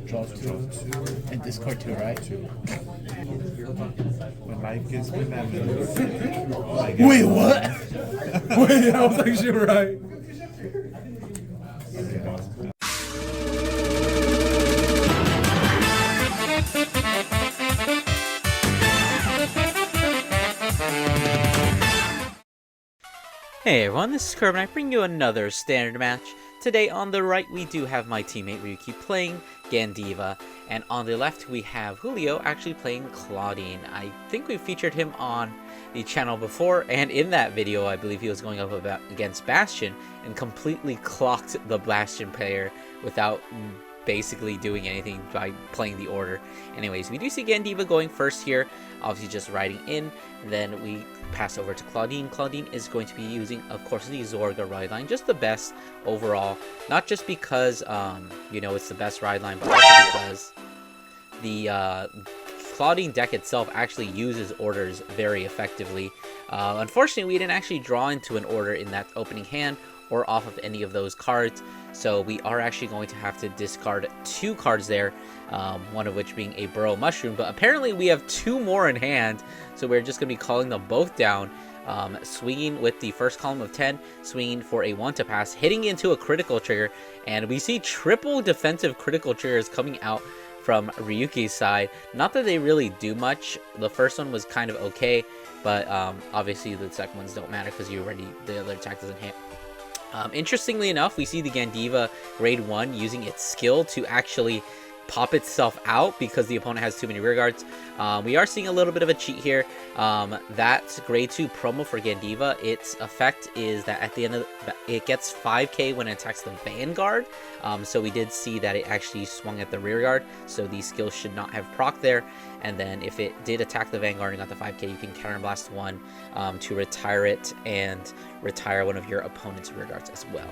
Draw two, and discard two, right? When life gives me lemons. Wait, what? Wait, I was actually right. Hey everyone, this is Curb and I bring you another standard match. Today on the right we do have my teammate Ryuki playing Gandeeva, and on the left we have Julio actually playing Claudine. I think we featured him on the channel before, and in that video I believe he was going up against Bastion and completely clocked the Bastion player without basically doing anything by playing the order. Anyways, we do see Gandeeva going first here, obviously just riding in, and then we pass over to Claudine. Claudine is going to be using, of course, the Zorga ride line, just the best overall, not just because you know, it's the best ride line, but also because the Claudine deck itself actually uses orders very effectively. Unfortunately, we didn't actually draw into an order in that opening hand or off of any of those cards, so we are actually going to have to discard two cards there, one of which being a Burrow Mushroom, but apparently we have two more in hand, so we're just going to be calling them both down, swinging with the first column of 10, swinging for a 1 to pass, hitting into a critical trigger, and we see triple defensive critical triggers coming out from Ryuki's side. Not that they really do much. The first one was kind of okay, but obviously the second ones don't matter because the other attack doesn't hit. Interestingly enough, we see the Gandeeva grade 1 using its skill to actually pop itself out because the opponent has too many rear guards. We are seeing a little bit of a cheat here. That grade 2 promo for Gandeeva, its effect is that at the end of it gets 5k when it attacks the Vanguard. So we did see that it actually swung at the rear guard, so the skill should not have proc there. And then if it did attack the Vanguard and got the 5k, you can counterblast one to retire it and retire one of your opponent's rear guards as well.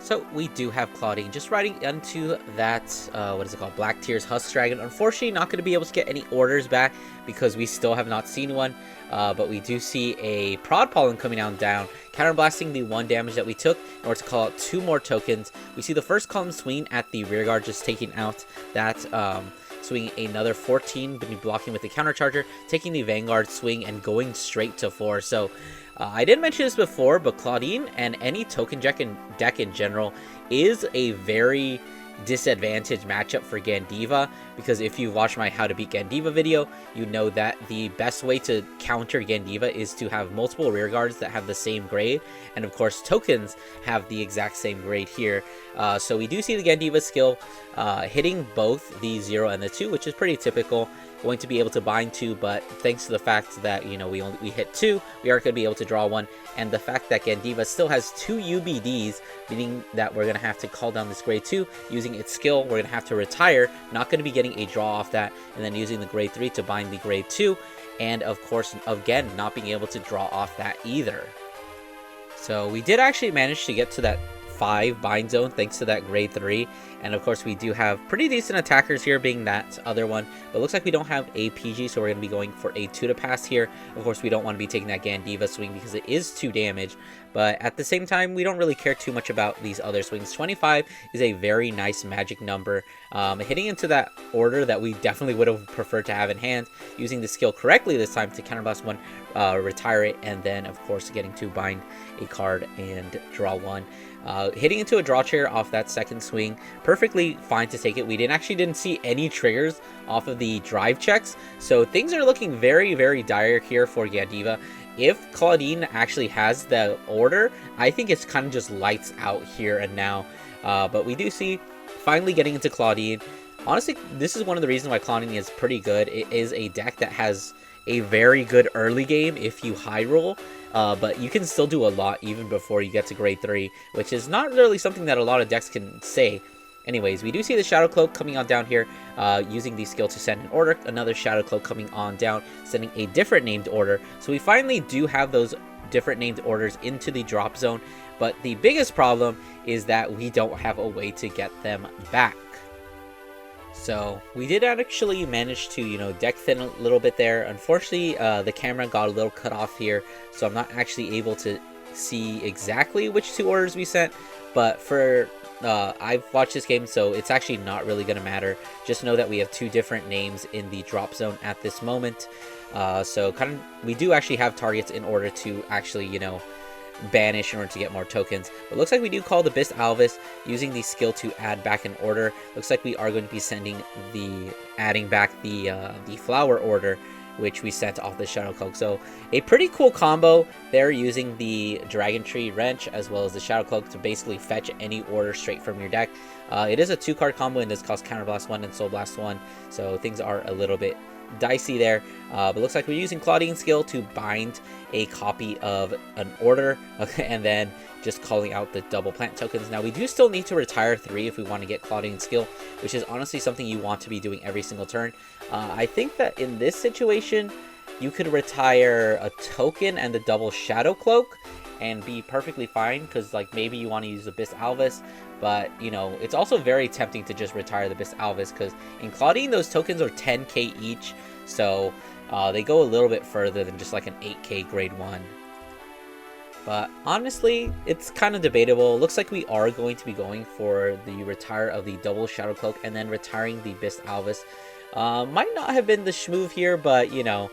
So we do have Claudine just riding into that, what is it called, Black Tears Husk Dragon. Unfortunately, not going to be able to get any orders back because we still have not seen one. But we do see a Prod Pollen coming down, counterblasting the 1 damage that we took in order to call out 2 more tokens. We see the first column swing at the rear guard, just taking out that, swinging another 14, blocking with the countercharger, taking the Vanguard swing and going straight to 4. So I did mention this before, but Claudine and any token deck in general is a very disadvantaged matchup for Gandeeva, because if you watch my How to Beat Gandeeva video, you know that the best way to counter Gandeeva is to have multiple rear guards that have the same grade, and of course tokens have the exact same grade here. So we do see the Gandeeva skill hitting both the 0 and the 2, which is pretty typical. Going to be able to bind 2, but thanks to the fact that, you know, we hit 2, we aren't going to be able to draw 1, and the fact that Gandeeva still has 2 UBDs, meaning that we're going to have to call down this grade 2 using its skill. We're going to have to retire, not going to be getting a draw off that, and then using the grade 3 to bind the grade 2, and of course again not being able to draw off that either. So we did actually manage to get to that 5 bind zone thanks to that grade 3, and of course we do have pretty decent attackers here, being that other one, but it looks like we don't have a PG, so we're going to be going for a 2 to pass here. Of course we don't want to be taking that Gandeeva swing because it is 2 damage, but at the same time we don't really care too much about these other swings. 25 is a very nice magic number, hitting into that order that we definitely would have preferred to have in hand, using the skill correctly this time to counterblast 1, retire it, and then of course getting to bind a card and draw 1. Hitting into a draw trigger off that second swing, perfectly fine to take it. We didn't see any triggers off of the drive checks, so things are looking very, very dire here for Gandeeva. If Claudine actually has the order, I think it's kind of just lights out here and now. But we do see finally getting into Claudine. Honestly, this is one of the reasons why Claudine is pretty good. It is a deck that has a very good early game if you high roll, but you can still do a lot even before you get to grade 3, which is not really something that a lot of decks can say. Anyways, we do see the Shadow Cloak coming on down here, using the skill to send an order, another Shadow Cloak coming on down, sending a different named order. So we finally do have those different named orders into the drop zone, but the biggest problem is that we don't have a way to get them back. So we did actually manage to, you know, deck thin a little bit there. Unfortunately, the camera got a little cut off here, so I'm not actually able to see exactly which 2 orders we sent, but for I've watched this game, so it's actually not really going to matter. Just know that we have 2 different names in the drop zone at this moment. So we do actually have targets in order to actually, you know, banish in order to get more tokens. But looks like we do call the Bis Alvis using the skill to add back an order. Looks like we are going to be adding back the flower order, which we sent off the Shadow Cloak. So a pretty cool combo there, using the Dragon Tree Wrench as well as the Shadow Cloak to basically fetch any order straight from your deck. It is a 2-card combo and does cost Counterblast 1 and Soul Blast 1, so things are a little bit dicey there. But looks like we're using Claudine's skill to bind a copy of an order, and then just calling out the double plant tokens. Now we do still need to retire 3 if we want to get Claudine's skill, which is honestly something you want to be doing every single turn. I think that in this situation you could retire a token and the double Shadow Cloak and be perfectly fine, because like maybe you want to use the Bis Alvis, but you know, it's also very tempting to just retire the Bis Alvis, because in Claudine those tokens are 10k each, so they go a little bit further than just like an 8k grade 1. But honestly, it's kind of debatable. Looks like we are going to be going for the retire of the double Shadow Cloak and then retiring the Bis Alvis. Might not have been the schmoove here, but you know,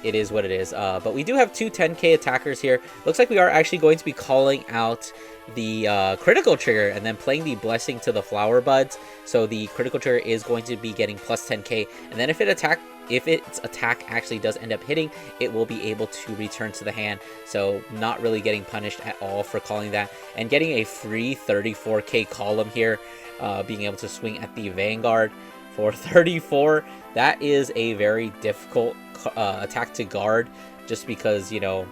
it is what it is. But we do have 2 10k attackers here. Looks like we are actually going to be calling out the critical trigger and then playing the blessing to the flower buds. So the critical trigger is going to be getting plus 10k, and then if its attack actually does end up hitting, it will be able to return to the hand. So not really getting punished at all for calling that, and getting a free 34k column here, being able to swing at the Vanguard for 34. That is a very difficult attack to guard, just because, you know,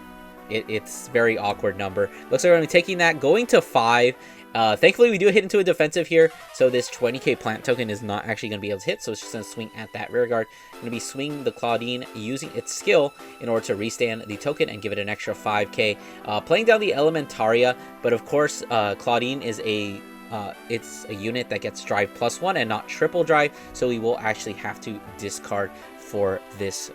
it's very awkward number. Looks like we're going to be taking that, going to 5. Thankfully, we do hit into a defensive here, so this 20k plant token is not actually going to be able to hit, so it's just going to swing at that rear guard. Going to be swinging the Claudine, using its skill in order to restand the token and give it an extra 5k. Playing down the Elementaria, but of course, Claudine is it's a unit that gets drive +1 and not triple drive, so we will actually have to discard for this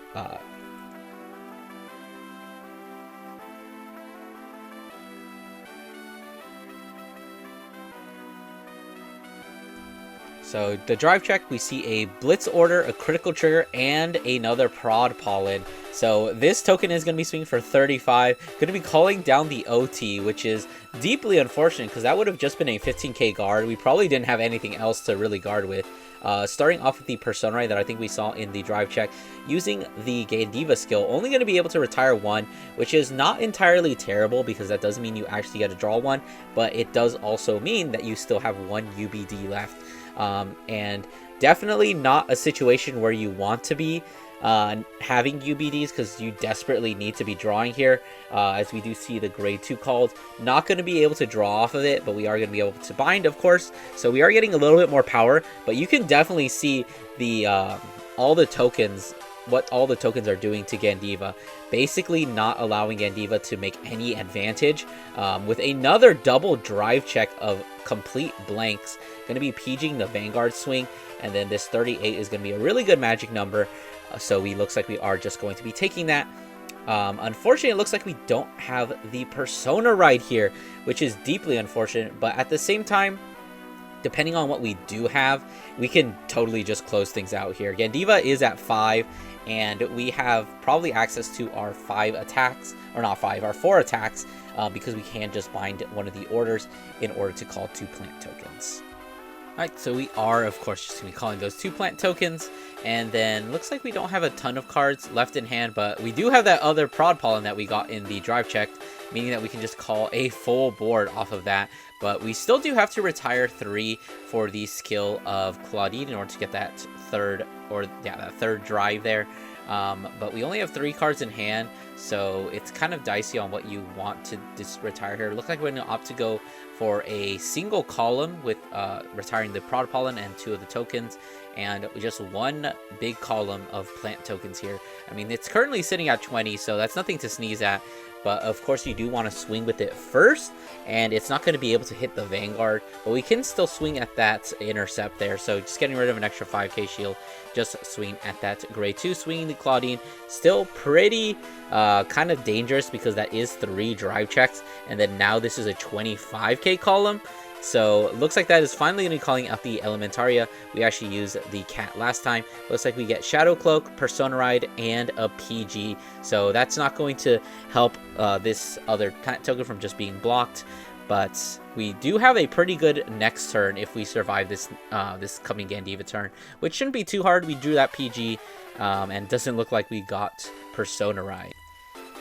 So the drive check, we see a Blitz Order, a critical trigger, and another Prod Pollen. So this token is going to be swinging for 35. Going to be calling down the OT, which is deeply unfortunate, because that would have just been a 15k guard. We probably didn't have anything else to really guard with. Starting off with the Persona that I think we saw in the drive check, using the Gandeeva skill, only going to be able to retire 1, which is not entirely terrible, because that does mean you actually get to draw 1, but it does also mean that you still have 1 UBD left. And definitely not a situation where you want to be having UBDs, because you desperately need to be drawing here, as we do see the grade 2 called. Not going to be able to draw off of it, but we are going to be able to bind, of course, so we are getting a little bit more power. But you can definitely see the all the tokens, what all the tokens are doing to Gandeeva, basically not allowing Gandeeva to make any advantage, with another double drive check of complete blanks. Going to be PGing the Vanguard swing, and then this 38 is going to be a really good magic number, so we looks like we are just going to be taking that. Unfortunately, it looks like we don't have the Persona right here, which is deeply unfortunate, but at the same time, depending on what we do have, we can totally just close things out here. Gandeeva is at 5, and we have probably access to our 5 attacks, or not 5, our 4 attacks, because we can just bind one of the orders in order to call 2 plant tokens. Alright, so we are, of course, just going to be calling those 2 plant tokens, and then looks like we don't have a ton of cards left in hand, but we do have that other Prod Pollen that we got in the drive check, meaning that we can just call a full board off of that. But we still do have to retire 3 for the skill of Claudine in order to get that third drive there. But we only have 3 cards in hand, so it's kind of dicey on what you want to retire here. It looks like we're going to opt to go for a single column with retiring the Prod Pollen and 2 of the tokens, and just 1 big column of plant tokens here. I mean, it's currently sitting at 20, so that's nothing to sneeze at. But of course, you do want to swing with it first, and it's not going to be able to hit the Vanguard, but we can still swing at that intercept there. So just getting rid of an extra 5k shield, just swinging at that grade 2, swinging the Claudine. Still pretty kind of dangerous, because that is 3 drive checks, and then now this is a 25k column. So looks like that is finally going to be calling out the Elementaria. We actually used the cat last time. Looks like we get Shadow Cloak, Persona Ride, and a PG. So that's not going to help this other token from just being blocked. But we do have a pretty good next turn if we survive this this coming Gandeeva turn, which shouldn't be too hard. We drew that PG, and doesn't look like we got Persona Ride.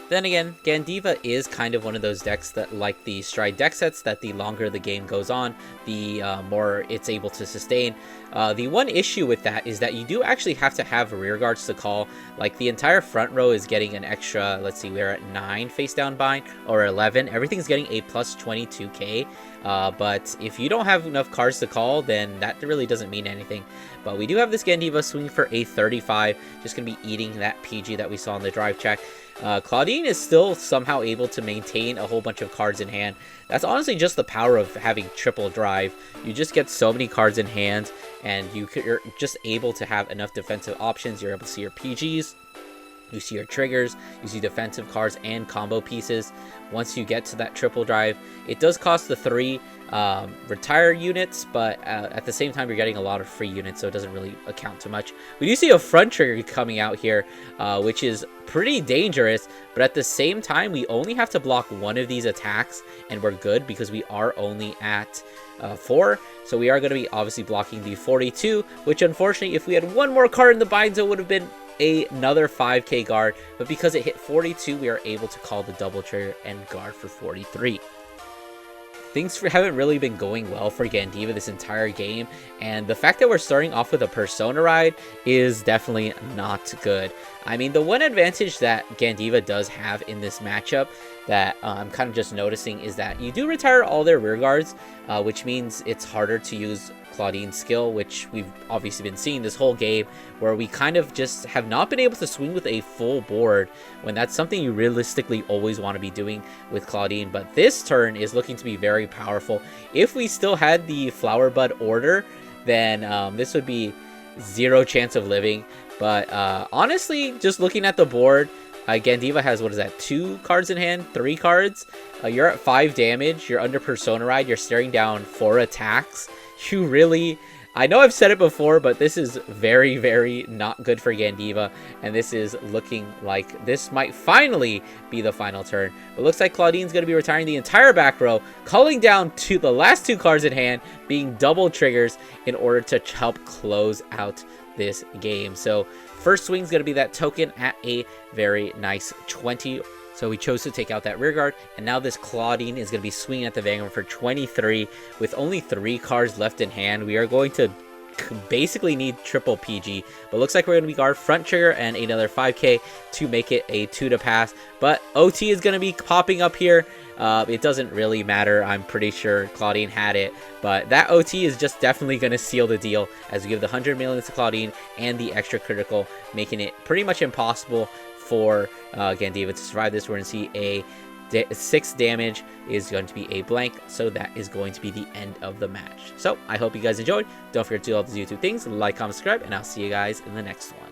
Then again, Gandeeva is kind of one of those decks that, like the Stride deck sets, that the longer the game goes on, the more it's able to sustain. The one issue with that is that you do actually have to have rear guards to call. Like, the entire front row is getting an extra, let's see, we're at 9 face down bind, or 11. Everything's getting a plus 22k. But if you don't have enough cards to call, then that really doesn't mean anything. But we do have this Gandeeva swinging for a 35, just going to be eating that PG that we saw in the drive check. Claudine is still somehow able to maintain a whole bunch of cards in hand. That's honestly just the power of having triple drive. You just get so many cards in hand, and you're just able to have enough defensive options. You're able to see your PGs, you see your triggers, you see defensive cards and combo pieces. Once you get to that triple drive, it does cost the 3 retire units, but at the same time you're getting a lot of free units, so it doesn't really account to much. We do see a front trigger coming out here, which is pretty dangerous, but at the same time we only have to block one of these attacks and we're good, because we are only at 4. So we are going to be obviously blocking the 42, which unfortunately if we had one more card in the binds it would have been another 5k guard, but because it hit 42 we are able to call the double trigger and guard for 43. Things haven't really been going well for Gandeeva this entire game, and the fact that we're starting off with a Persona Ride is definitely not good. I mean, the one advantage that Gandeeva does have in this matchup that I'm kind of just noticing is that you do retire all their rear guards, which means it's harder to use Claudine's skill, which we've obviously been seeing this whole game, where we kind of just have not been able to swing with a full board, when that's something you realistically always want to be doing with Claudine. But this turn is looking to be very powerful. If we still had the Flower Bud order, then this would be 0 chance of living. But honestly, just looking at the board, Gandeeva has, what is that, 2 cards in hand, 3 cards. You're at 5 damage, you're under Persona Ride, you're staring down 4 attacks. You really, I know I've said it before, but this is very, very not good for Gandeeva, and this is looking like this might finally be the final turn. But looks like Claudine's going to be retiring the entire back row, calling down to the last 2 cards in hand, being double triggers in order to help close out this game. So first swing is going to be that token at a very nice 20. So we chose to take out that rear guard, and now this Claudine is going to be swinging at the Vanguard for 23 with only 3 cards left in hand. We are going to basically need triple PG, but looks like we're going to be guard front trigger and another 5k to make it a 2 to pass. But OT is going to be popping up here. It doesn't really matter. I'm pretty sure Claudine had it, but that OT is just definitely going to seal the deal as we give the 100 million to Claudine and the extra critical, making it pretty much impossible for Gandeeva to survive this. We're going to see a 6 damage is going to be a blank, so that is going to be the end of the match. So I hope you guys enjoyed. Don't forget to do all these YouTube things, like, comment, subscribe, and I'll see you guys in the next one.